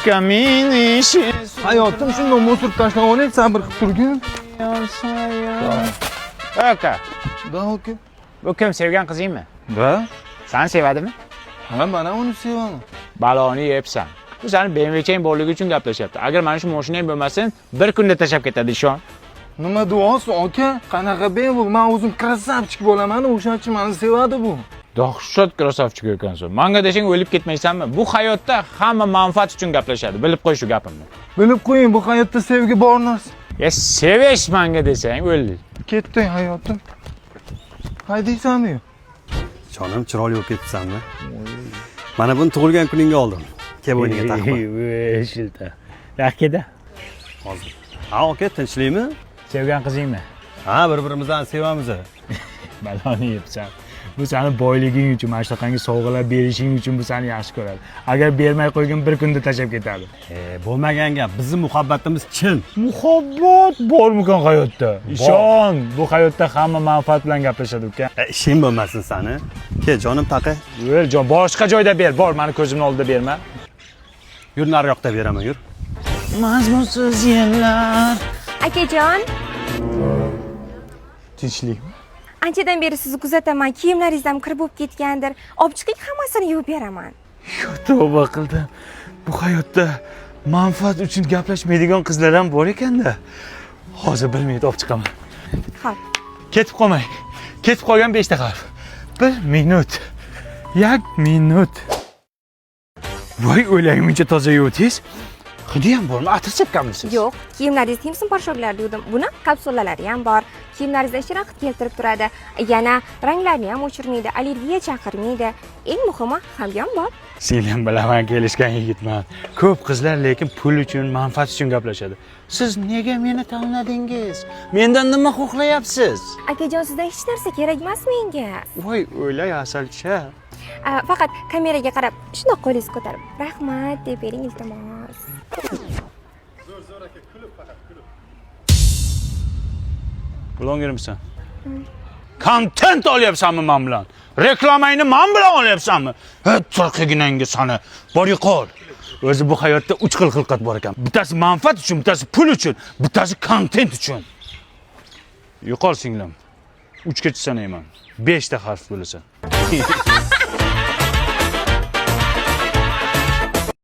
kamin işi. Hayotim shunday musor tashlab olay, sabr qilib turgin. Aka, Da aka. bu kim, sevgan qizingmi? Da? Seni sevadimi? Ha, mana uni sevaman. Baloni yebsan. Bu seni BMW'chang borligi uchun gaplashyapti. Agar mana shu mashinang bo'lmasin, bir kunda tashlab ketadi ishon. Nima duosi aka? Qanaqa bu? Men o'zim krasavchik bo'laman, o'shaning uchun meni sevadi bu. Dahshat krasavchik ekansan. Menga desang o'lib ketmaysanmi? Bu hayotda hamma manfaat uchun gaplashadi. Bilib qo'y shu gapimni. Bilib qo'ying, bu hayotda sevgi bor narsa. Ya sevish menga desang o'ldi. Ketdi hayotim. Haydaysanmi? Jonim chiroyli bo'lib ketibsanmi? Mana buni tug'ilgan kuningga oldim. Kel bo'yniga taqma. Shilta. Rahkeda. Hozir. Ha, aka, tinchlikmi? Sevgan qizingmi? Ha, bir-birimizni sevamiz. Baloni yebsan. Bu seni boyliging uchun, mana shunaqangi sovg'alar berishing uchun bu seni yaxshi ko'radi. Agar bermay qo'ygin bir kunda tashlab ketadi. Bo'lmagan gap. Bizning muhabbatimiz chin. Muhabbat bormikan hayotda? Ishon, bu hayotda hamma manfaat bilan gaplashadi uka. Ishing bo'lmasin sani. Kel, jonim taqa. Yur, jon, boshqa joyda ber. Bor, meni ko'zimning oldida berma. Yur, nariroqda beraman, yur. Mazmunsiz yillar. Akajon, Tinchlikmi? anchadan beri sizni kuzataman. Kiyimlaringiz ham kirib bo'lib ketgandir. Olib chiqing, hammasini yuvib beraman. Tavba qildim. Bu hayotda manfaat uchun gaplashmaydigan qizlar ham bor ekanda. Hozir 1 minut olib chiqaman. Xo'p. Ketib qolmang. Ketib qolgan 5 ta harf. 1 minut. 1 minut. Voy, o'lagimcha toza yuvdingiz. Hidi ham bormi? Atir sepganmisiz? Yo'q, kiyimlaringizni simsim porshoqlarda yuvdim. Buni kapsulalari ham bor. Kiyimlaringizda shiroq keltirib turadi. Yana ranglarni ham o'chirmaydi, allergiya chaqirmaydi. Eng muhimi, hamyon bor. Singlim bilaman, kelishgan yigitman. Ko'p qizlar lekin pul uchun, manfaat uchun gaplashadi. Siz nega meni tanladingiz? Mendan nima xohlayapsiz? Akajon, sizdan hech narsa kerak emas menga. Voy, o'ylay asalcha. Faqat kameraga qarab, shundoq qo'lingizni ko'tarib, rahmat deb bering iltimos. Zo'r aka, kulib faqat kulib. Bloggermisan? Kontent olyapsanmi men bilan? Reklamangni men bilan olyapsanmi? Turqiginangga sani. Bor yo'qol. O'zi bu hayotda 3 xil xilqat bor ekan. Bittasi manfaat uchun, bittasi pul uchun, bittasi kontent uchun. Yo'qol singlim. 3 gacha sanayman. 5 ta harf bo'lasan.